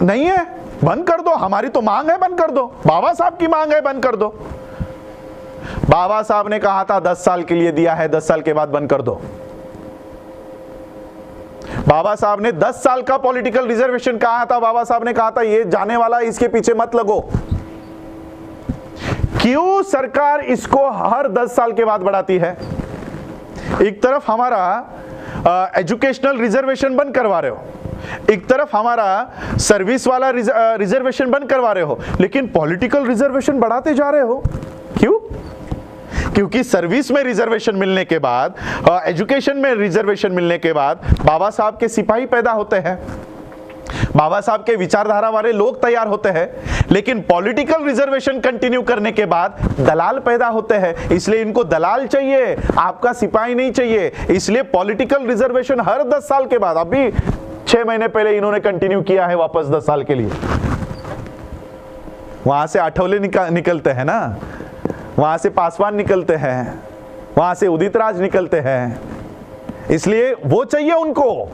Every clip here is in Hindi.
नहीं है, बंद कर दो, हमारी तो मांग है बंद कर दो, बाबा साहब की मांग है बंद कर दो। बाबा साहब ने कहा था 10 साल के लिए दिया है, 10 साल के बाद बंद कर दो। बाबा साहब ने 10 साल का पॉलिटिकल रिजर्वेशन कहा था। बाबा साहब ने कहा था ये जाने वाला, इसके पीछे मत लगो। क्यों सरकार इसको हर 10 साल के बाद बढ़ाती है? एक तरफ हमारा एजुकेशनल रिजर्वेशन बंद करवा रहे हो, एक तरफ हमारा सर्विस वाला रिजर्वेशन बंद करवा रहे हो, लेकिन पॉलिटिकल रिजर्वेशन बढ़ाते जा रहे हो। क्यों? क्योंकि सर्विस में रिजर्वेशन मिलने के बाद, एजुकेशन में रिजर्वेशन मिलने के बाद बाबा साहब के सिपाही पैदा होते हैं, बाबा साहब के विचारधारा वाले लोग तैयार होते हैं, लेकिन पॉलिटिकल रिजर्वेशन कंटिन्यू करने के बाद दलाल पैदा होते हैं। इसलिए इनको दलाल चाहिए, आपका सिपाही नहीं चाहिए। इसलिए पॉलिटिकल रिजर्वेशन हर 10 साल के बाद, अभी 6 महीने पहले इन्होंने कंटिन्यू किया है वापस 10 साल के लिए। वहां से आठवले निकलते हैं ना, वहां से पासवान निकलते हैं, वहां से उदित राज निकलते हैं। इसलिए वो चाहिए उनको।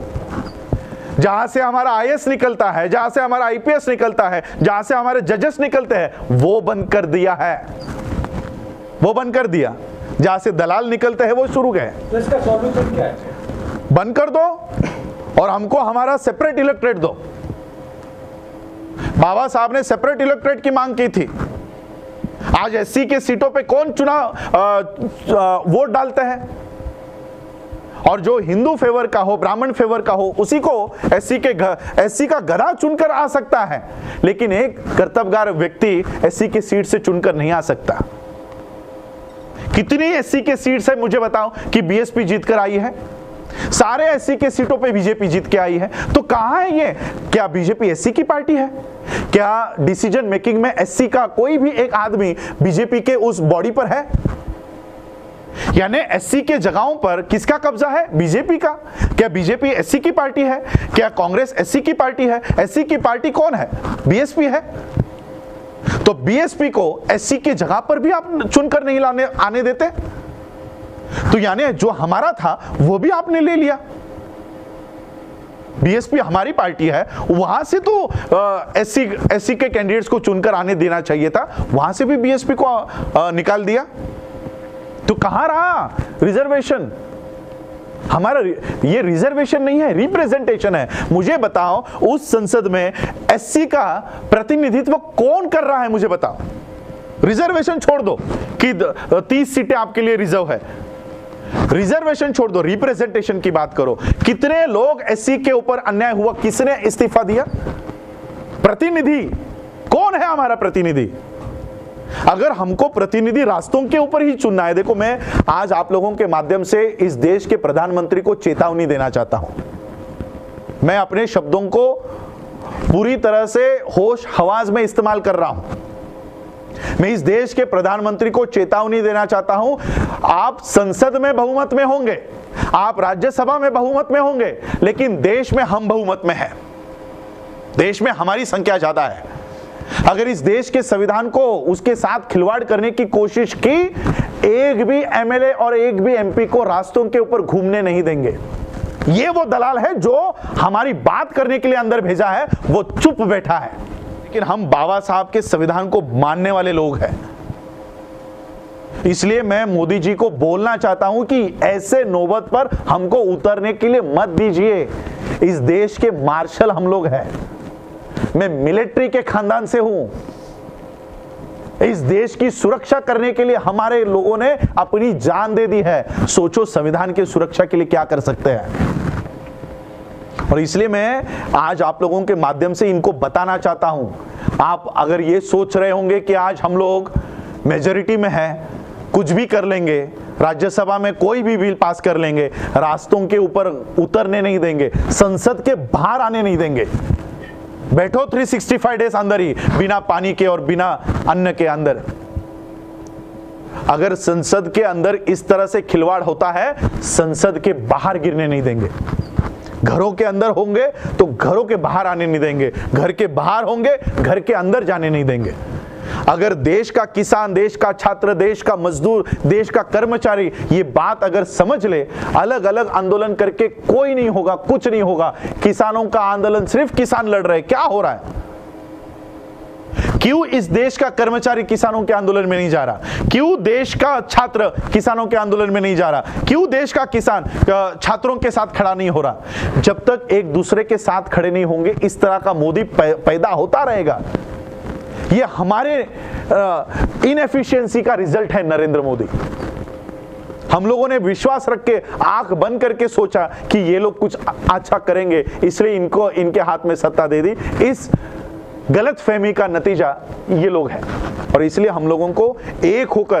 जहां से हमारा आईएएस निकलता है, जहां से हमारा आईपीएस निकलता है, जहां से हमारे जजेस निकलते हैं, वो बंद कर दिया है, वो बंद कर दिया। जहां से दलाल निकलते हैं वो शुरू गए। तो इसका सॉल्यूशन क्या है? बंद कर दो और हमको हमारा सेपरेट इलेक्टोरेट दो। बाबा साहब ने सेपरेट इलेक्टोरेट की मांग की थी। आज एससी के सीटों पे कौन वोट डालते हैं? और जो हिंदू फेवर का हो, ब्राह्मण फेवर का हो, उसी को एससी का गधा चुनकर आ सकता है, लेकिन एक कर्तव्यगार व्यक्ति एससी की सीट से चुनकर नहीं आ सकता। कितनी एससी के सीट से मुझे बताओ कि बीएसपी जीतकर आई है? सारे एससी के सीटों पे बीजेपी जीत के आई है। तो कहां है ये? क्या बीजेपी एससी की पार्टी है? क्या डिसीजन मेकिंग में एससी का कोई भी एक आदमी बीजेपी के उस बॉडी पर है? यानी एससी के जगहों पर किसका कब्जा है? बीजेपी का। क्या बीजेपी एससी की पार्टी है? क्या कांग्रेस एससी की पार्टी है? एससी की पार्टी कौन है? बीएसपी है। तो बीएसपी को एससी की जगह पर भी आप चुनकर नहीं आने देते, तो यानी जो हमारा था वो भी आपने ले लिया। बीएसपी हमारी पार्टी है, वहां से तो एससी के कैंडिडेट्स को चुनकर आने देना चाहिए था, वहां से भी बीएसपी को निकाल दिया। तो कहां रहा रिजर्वेशन? हमारा ये रिजर्वेशन नहीं है, रिप्रेजेंटेशन है। मुझे बताओ उस संसद में एससी का प्रतिनिधित्व कौन कर रहा है? मुझे बताओ। रिजर्वेशन छोड़ दो कि 30 सीटें आपके लिए रिजर्व है, रिजर्वेशन छोड़ दो, रिप्रेजेंटेशन की बात करो। कितने लोग एससी के ऊपर अन्याय हुआ, किसने इस्तीफा दिया? प्रतिनिधि कौन है? हमारा प्रतिनिधि। अगर हमको प्रतिनिधि रास्तों के ऊपर ही चुनना है, देखो मैं आज आप लोगों के माध्यम से इस देश के प्रधानमंत्री को चेतावनी देना चाहता हूं। मैं अपने शब्दों को पूरी तरह से होश हवास में इस्तेमाल कर रहा हूं। मैं इस देश के प्रधानमंत्री को चेतावनी देना चाहता हूं, आप संसद में बहुमत में होंगे, आप राज्यसभा में बहुमत में होंगे, लेकिन देश में हम बहुमत में हैं। देश में हमारी संख्या ज्यादा है। अगर इस देश के संविधान को उसके साथ खिलवाड़ करने की कोशिश की, एक भी एमएलए और एक भी एमपी को रास्तों के ऊपर घूमने नहीं देंगे। ये वो दलाल है जो हमारी बात करने के लिए अंदर भेजा है, वो चुप बैठा है। लेकिन हम बाबा साहब के संविधान को मानने वाले लोग हैं। इसलिए मैं मोदी जी को बोलना चाहता हूं कि ऐसे नौबत पर हमको उतरने के लिए मत दीजिए। इस देश के मार्शल हम लोग हैं। मैं मिलिट्री के खानदान से हूं। इस देश की सुरक्षा करने के लिए हमारे लोगों ने अपनी जान दे दी है। सोचो संविधान की सुरक्षा के लिए क्या कर सकते हैं। और इसलिए मैं आज आप लोगों के माध्यम से इनको बताना चाहता हूं। आप अगर ये सोच रहे होंगे कि आज हम लोग मेजॉरिटी में हैं, कुछ भी कर लेंगे, राज्यसभा में कोई भी बिल पास कर लेंगे, रास्तों के ऊपर उतरने नहीं देंगे, संसद के बाहर आने नहीं देंगे, बैठो 365 डेज अंदर ही, बिना पानी के और बिना अन्न के अंदर। अगर संसद के अंदर इस तरह से खिलवाड़ होता है, संसद के बाहर गिरने नहीं देंगे। घरों के अंदर होंगे तो घरों के बाहर आने नहीं देंगे, घर के बाहर होंगे घर के अंदर जाने नहीं देंगे। अगर देश का किसान, देश का छात्र, देश का मजदूर, देश का कर्मचारी ये बात अगर समझ ले, अलग अलग आंदोलन करके कोई नहीं होगा, कुछ नहीं होगा। किसानों का आंदोलन सिर्फ किसान लड़ रहे, क्या हो रहा है? क्यों इस देश का कर्मचारी किसानों के आंदोलन में नहीं जा रहा? क्यों देश का छात्र किसानों के आंदोलन में नहीं जा रहा? क्यों देश का किसान छात्रों के साथ खड़ा नहीं हो रहा? जब तक एक दूसरे के साथ खड़े नहीं होंगे, इस तरह का मोदी पैदा होता रहेगा। ये हमारे इनएफिशिएंसी का रिजल्ट है नरेंद्र मोदी। हम लोगों ने विश्वास रख के आंख बंद करके सोचा कि ये लोग कुछ अच्छा करेंगे, इसलिए इनको इनके हाथ में सत्ता दे दी। इस गलत फहमी का नतीजा ये लोग हैं, और इसलिए हम लोगों को एक होकर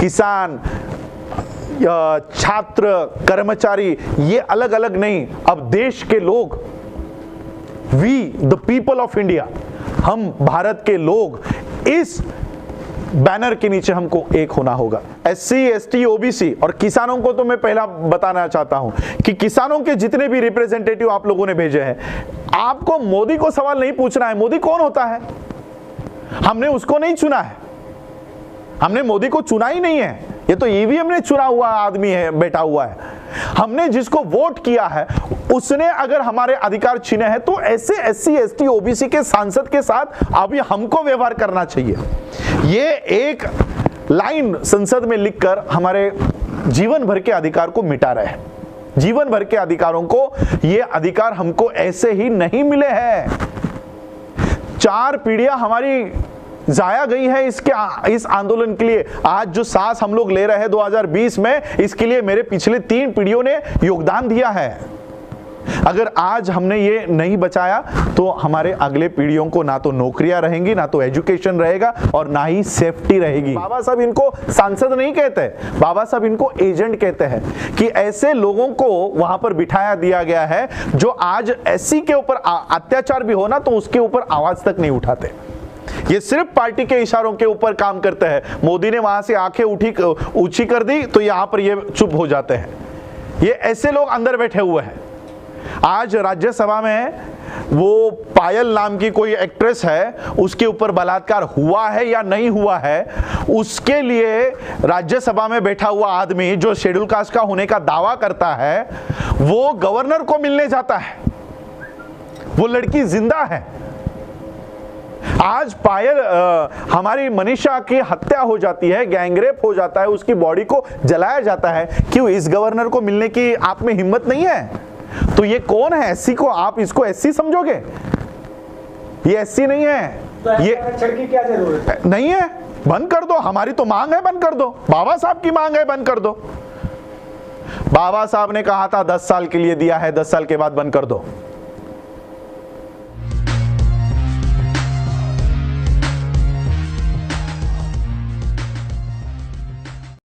किसान, छात्र, कर्मचारी, ये अलग अलग नहीं, अब देश के लोग, we the people of India, हम भारत के लोग, इस बैनर के नीचे हमको एक होना होगा। एससी, एसटी, ओबीसी और किसानों को तो मैं पहला बताना चाहता हूं कि किसानों के जितने भी रिप्रेजेंटेटिव आप लोगों ने भेजे हैं, आपको मोदी को सवाल नहीं पूछना है मोदी कौन होता है। हमने उसको नहीं चुना है, हमने मोदी को चुना ही नहीं है। ये तो ईवीएम ने चुना हुआ आदमी है, बैठा हुआ है। हमने जिसको वोट किया है उसने अगर हमारे अधिकार छीने हैं तो ऐसे एससी, एसटी, ओबीसी के सांसद के साथ अभी हमको व्यवहार करना चाहिए। ये एक लाइन संसद में लिखकर हमारे जीवन भर के अधिकार को मिटा रहे हैं। जीवन भर के अधिकारों को, ये अधिकार हमको ऐसे ही नहीं मिले हैं। 4 पीढ़ियां हमारी जाया गई है इस आंदोलन के लिए। आज जो सांस हम लोग ले रहे हैं 2020 में, इसके लिए मेरे पिछले 3 पीढ़ियों ने योगदान दिया है। अगर आज हमने ये नहीं बचाया तो हमारे अगले पीढ़ियों को ना तो नौकरियां रहेंगी, ना तो एजुकेशन रहेगा, और ना ही सेफ्टी रहेगी। बाबा साहब इनको सांसद नहीं कहते, बाबा साहब इनको एजेंट कहते हैं कि ऐसे लोगों को वहां पर बिठाया दिया गया है जो आज एससी के ऊपर अत्याचार भी हो ना तो उसके ऊपर आवाज तक नहीं उठाते। ये सिर्फ पार्टी के इशारों के ऊपर काम करते हैं। मोदी ने वहां से आंखें ऊंची कर दी तो यहां पर ये चुप हो जाते हैं। ये ऐसे लोग अंदर बैठे हुए हैं। आज राज्यसभा में वो पायल नाम की कोई एक्ट्रेस है, उसके ऊपर बलात्कार हुआ है या नहीं हुआ है, उसके लिए राज्यसभा में बैठा हुआ आदमी जो शेड्यूल कास्ट का होने का दावा करता है, वो गवर्नर को मिलने जाता है। वो लड़की जिंदा है। आज पायल, हमारी मनीषा की हत्या हो जाती है, गैंगरेप हो जाता है, उसकी बॉडी को जलाया जाता है। क्यों? इस गवर्नर को मिलने की आप में हिम्मत नहीं है? तो ये कौन है? एससी को आप इसको एससी समझोगे? ये एससी नहीं है। तो ये की क्या जरूरत है? नहीं है, बंद कर दो। हमारी तो मांग है, बंद कर दो। बाबा साहब की मांग है, बंद कर दो। बाबा साहब ने कहा था 10 साल के लिए दिया है, 10 साल के बाद बंद कर दो।